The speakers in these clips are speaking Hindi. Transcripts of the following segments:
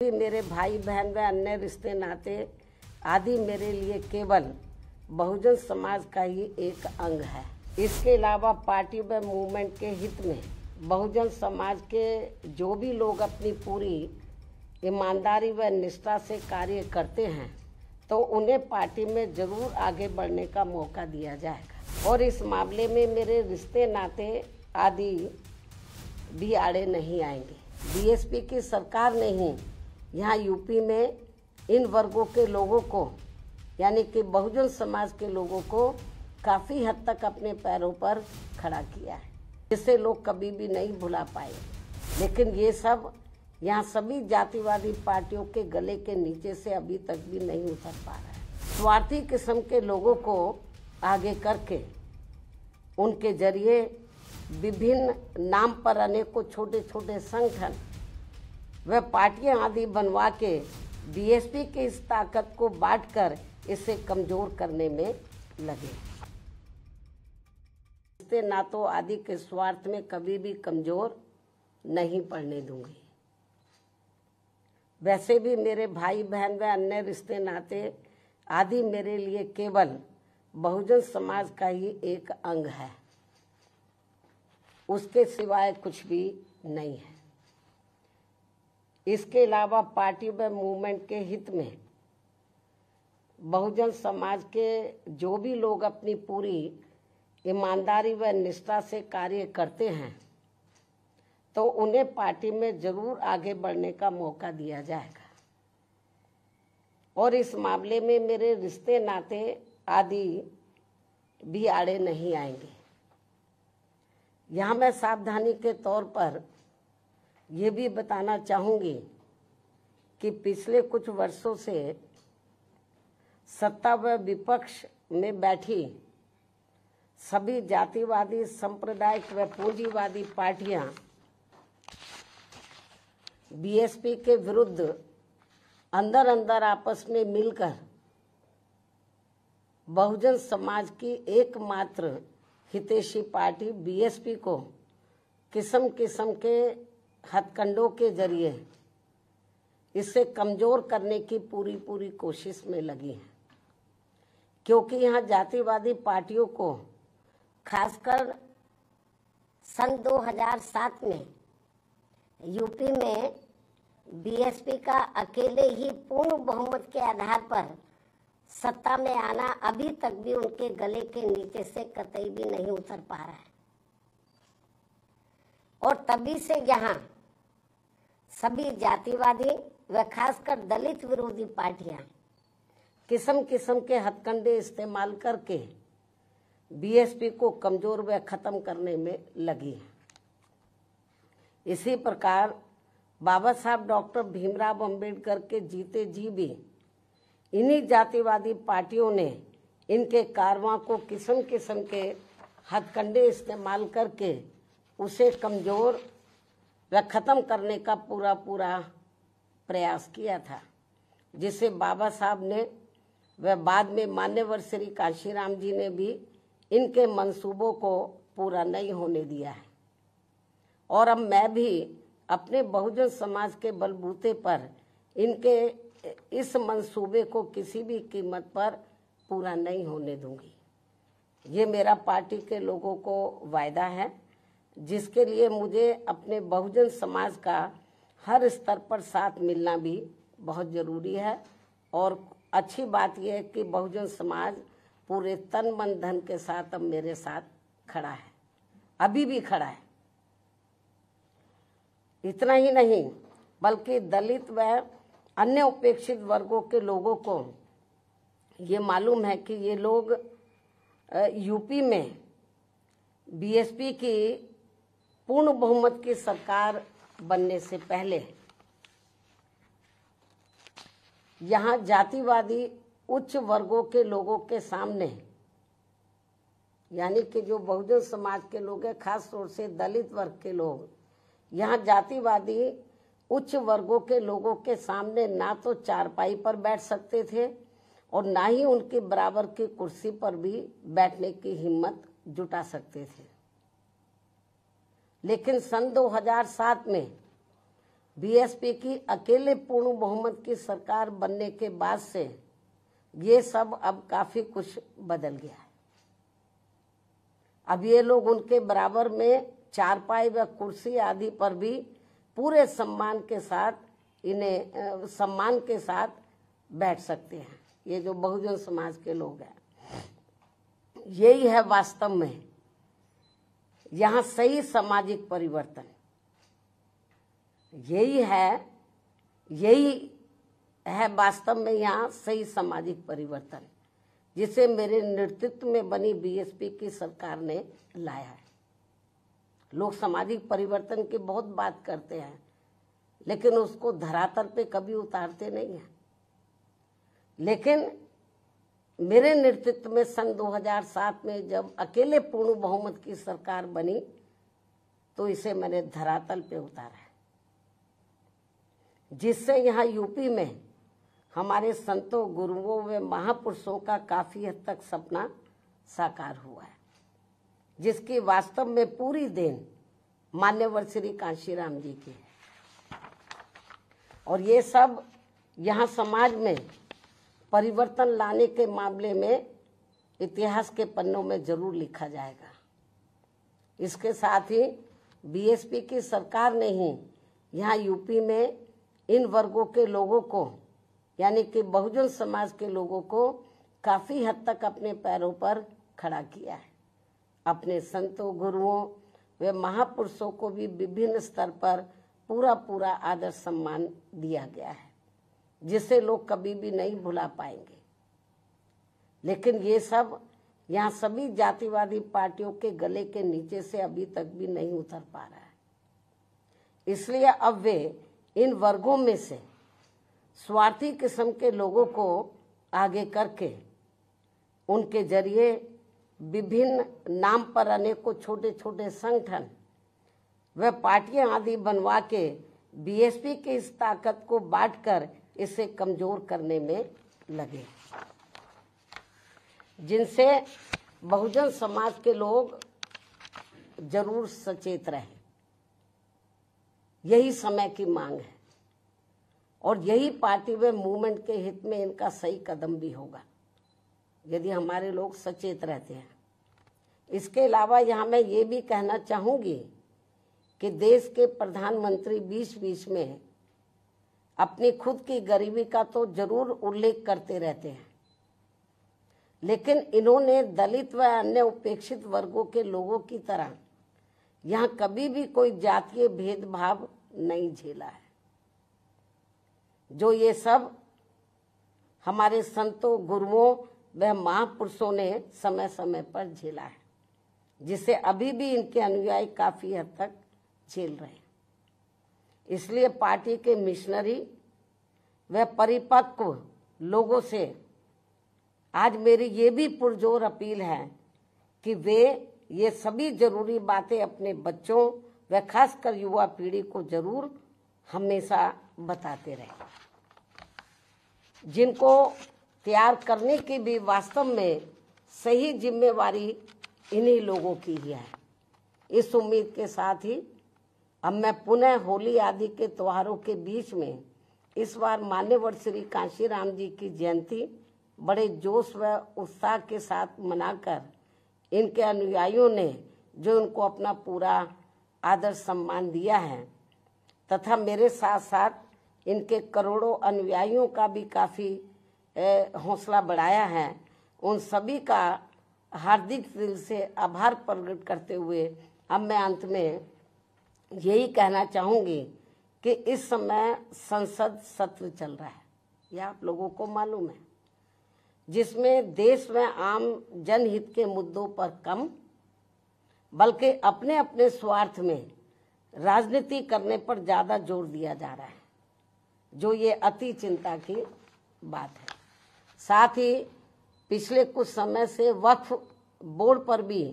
भी मेरे भाई बहन व अन्य रिश्ते नाते आदि मेरे लिए केवल बहुजन समाज का ही एक अंग है। इसके अलावा पार्टी व मूवमेंट के हित में बहुजन समाज के जो भी लोग अपनी पूरी ईमानदारी व निष्ठा से कार्य करते हैं तो उन्हें पार्टी में जरूर आगे बढ़ने का मौका दिया जाएगा और इस मामले में मेरे रिश्ते नाते आदि भी आड़े नहीं आएंगे। बीएसपी की सरकार ने ही यहाँ यूपी में इन वर्गों के लोगों को यानी कि बहुजन समाज के लोगों को काफ़ी हद तक अपने पैरों पर खड़ा किया है, जिसे लोग कभी भी नहीं भुला पाए। लेकिन ये सब यहाँ सभी जातिवादी पार्टियों के गले के नीचे से अभी तक भी नहीं उतर पा रहा है। स्वार्थी किस्म के लोगों को आगे करके उनके जरिए विभिन्न नाम पर अनेकों छोटे छोटे संगठन व पार्टियां आदि बनवा के बीएसपी की इस ताकत को बांटकर इसे कमजोर करने में लगे। रिश्ते नातों आदि के स्वार्थ में कभी भी कमजोर नहीं पड़ने दूंगी। वैसे भी मेरे भाई बहन व अन्य रिश्ते नाते आदि मेरे लिए केवल बहुजन समाज का ही एक अंग है, उसके सिवाय कुछ भी नहीं है। इसके अलावा पार्टी व मूवमेंट के हित में बहुजन समाज के जो भी लोग अपनी पूरी ईमानदारी व निष्ठा से कार्य करते हैं तो उन्हें पार्टी में जरूर आगे बढ़ने का मौका दिया जाएगा और इस मामले में मेरे रिश्ते नाते आदि भी आड़े नहीं आएंगे। यहाँ मैं सावधानी के तौर पर ये भी बताना चाहूँगी कि पिछले कुछ वर्षों से सत्ता व विपक्ष में बैठी सभी जातिवादी सांप्रदायिक व पूंजीवादी पार्टियां बीएसपी के विरुद्ध अंदर अंदर आपस में मिलकर बहुजन समाज की एकमात्र हितैषी पार्टी बीएसपी को किस्म किस्म के हथकंडों के जरिए इसे कमजोर करने की पूरी कोशिश में लगी है, क्योंकि यहाँ जातिवादी पार्टियों को खासकर सन 2007 में यूपी में बीएसपी का अकेले ही पूर्ण बहुमत के आधार पर सत्ता में आना अभी तक भी उनके गले के नीचे से कतई भी नहीं उतर पा रहा है और तभी से यहाँ सभी जातिवादी व खासकर दलित विरोधी पार्टियां किस्म किस्म के हथकंडे इस्तेमाल करके बीएसपी को कमजोर व खत्म करने में लगी है। इसी प्रकार बाबा साहब डॉक्टर भीमराव अंबेडकर के जीते जी भी इन्हीं जातिवादी पार्टियों ने इनके कारवां को किस्म किस्म के हथकंडे इस्तेमाल करके उसे कमजोर व खत्म करने का पूरा प्रयास किया था, जिसे बाबा साहब ने व बाद में मान्यवर श्री कांशीराम जी ने भी इनके मंसूबों को पूरा नहीं होने दिया है और अब मैं भी अपने बहुजन समाज के बलबूते पर इनके इस मंसूबे को किसी भी कीमत पर पूरा नहीं होने दूंगी। ये मेरा पार्टी के लोगों को वायदा है, जिसके लिए मुझे अपने बहुजन समाज का हर स्तर पर साथ मिलना भी बहुत ज़रूरी है और अच्छी बात यह है कि बहुजन समाज पूरे तन मन धन के साथ अब मेरे साथ खड़ा है, अभी भी खड़ा है। इतना ही नहीं बल्कि दलित व अन्य उपेक्षित वर्गों के लोगों को ये मालूम है कि ये लोग यूपी में बीएसपी की पूर्ण बहुमत की सरकार बनने से पहले यहाँ जातिवादी उच्च वर्गों के लोगों के सामने यानी कि जो बहुजन समाज के लोग हैं, खास तौर से दलित वर्ग के लोग यहाँ जातिवादी उच्च वर्गों के लोगों के सामने ना तो चारपाई पर बैठ सकते थे और ना ही उनकी बराबर की कुर्सी पर भी बैठने की हिम्मत जुटा सकते थे। लेकिन सन 2007 में बीएसपी की अकेले पूर्ण बहुमत की सरकार बनने के बाद से ये सब अब काफी कुछ बदल गया है। अब ये लोग उनके बराबर में चारपाई व कुर्सी आदि पर भी पूरे सम्मान के साथ बैठ सकते हैं। ये जो बहुजन समाज के लोग हैं, यही है वास्तव में यहाँ सही सामाजिक परिवर्तन। यही है वास्तव में यहाँ सही सामाजिक परिवर्तन, जिसे मेरे नेतृत्व में बनी बीएसपी की सरकार ने लाया है। लोग सामाजिक परिवर्तन की बहुत बात करते हैं, लेकिन उसको धरातल पे कभी उतारते नहीं हैं। लेकिन मेरे नेतृत्व में सन 2007 में जब अकेले पूर्ण बहुमत की सरकार बनी, तो इसे मैंने धरातल पे उतारा है, जिससे यहाँ यूपी में हमारे संतों, गुरुओं व महापुरुषों का काफी हद तक सपना साकार हुआ है, जिसकी वास्तव में पूरी देन मान्यवर श्री कांशीराम जी की है। और ये सब यहाँ समाज में परिवर्तन लाने के मामले में इतिहास के पन्नों में जरूर लिखा जाएगा। इसके साथ ही बीएसपी की सरकार ने ही यहाँ यूपी में इन वर्गों के लोगों को, यानी कि बहुजन समाज के लोगों को काफी हद तक अपने पैरों पर खड़ा किया है। अपने संतों, गुरुओं व महापुरुषों को भी विभिन्न स्तर पर पूरा आदर सम्मान दिया गया है, जिसे लोग कभी भी नहीं भुला पाएंगे। लेकिन ये सब यहाँ सभी जातिवादी पार्टियों के गले के नीचे से अभी तक भी नहीं उतर पा रहा है। इसलिए अब वे इन वर्गों में से स्वार्थी किस्म के लोगों को आगे करके उनके जरिए विभिन्न नाम पर अनेकों छोटे छोटे संगठन व पार्टियां आदि बनवा के बीएसपी की इस ताकत को बांटकर इसे कमजोर करने में लगे, जिनसे बहुजन समाज के लोग जरूर सचेत रहे। यही समय की मांग है और यही पार्टी व मूवमेंट के हित में इनका सही कदम भी होगा, यदि हमारे लोग सचेत रहते हैं। इसके अलावा यहाँ मैं ये भी कहना चाहूंगी कि देश के प्रधानमंत्री बीच बीच में अपनी खुद की गरीबी का तो जरूर उल्लेख करते रहते हैं, लेकिन इन्होंने दलित व अन्य उपेक्षित वर्गों के लोगों की तरह यहाँ कभी भी कोई जातीय भेदभाव नहीं झेला है, जो ये सब हमारे संतों, गुरुओं व महापुरुषों ने समय समय पर झेला है, जिसे अभी भी इनके अनुयायी काफी हद तक झेल रहे हैं। इसलिए पार्टी के मिशनरी व परिपक्व लोगों से आज मेरी ये भी पुरजोर अपील है कि वे ये सभी जरूरी बातें अपने बच्चों व खासकर युवा पीढ़ी को जरूर हमेशा बताते रहें, जिनको तैयार करने की भी वास्तव में सही जिम्मेवारी इन्हीं लोगों की ही है। इस उम्मीद के साथ ही अब मैं पुनः होली आदि के त्योहारों के बीच में इस बार मान्यवर श्री कांशीराम जी की जयंती बड़े जोश व उत्साह के साथ मनाकर इनके अनुयायियों ने जो उनको अपना पूरा आदर सम्मान दिया है तथा मेरे साथ साथ इनके करोड़ों अनुयायियों का भी काफ़ी हौसला बढ़ाया है, उन सभी का हार्दिक दिल से आभार प्रकट करते हुए अब मैं अंत में यही कहना चाहूँगी कि इस समय संसद सत्र चल रहा है, यह आप लोगों को मालूम है, जिसमें देश में आम जनहित के मुद्दों पर कम बल्कि अपने अपने स्वार्थ में राजनीति करने पर ज़्यादा जोर दिया जा रहा है, जो ये अति चिंता की बात है। साथ ही पिछले कुछ समय से वक्फ बोर्ड पर भी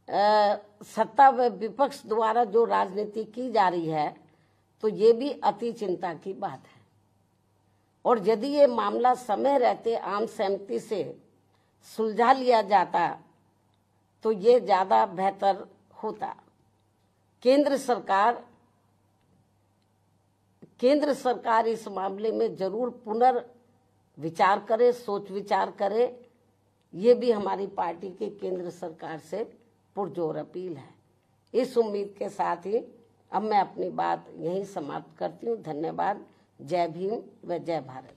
सत्ता व विपक्ष द्वारा जो राजनीति की जा रही है, तो ये भी अति चिंता की बात है। और यदि ये मामला समय रहते आम सहमति से सुलझा लिया जाता तो ये ज़्यादा बेहतर होता। केंद्र सरकार केंद्र सरकार इस मामले में जरूर पुनर्विचार करे, सोच विचार करे। ये भी हमारी पार्टी के केंद्र सरकार से पुरजोर अपील है। इस उम्मीद के साथ ही अब मैं अपनी बात यहीं समाप्त करती हूँ। धन्यवाद। जय भीम व जय भारत।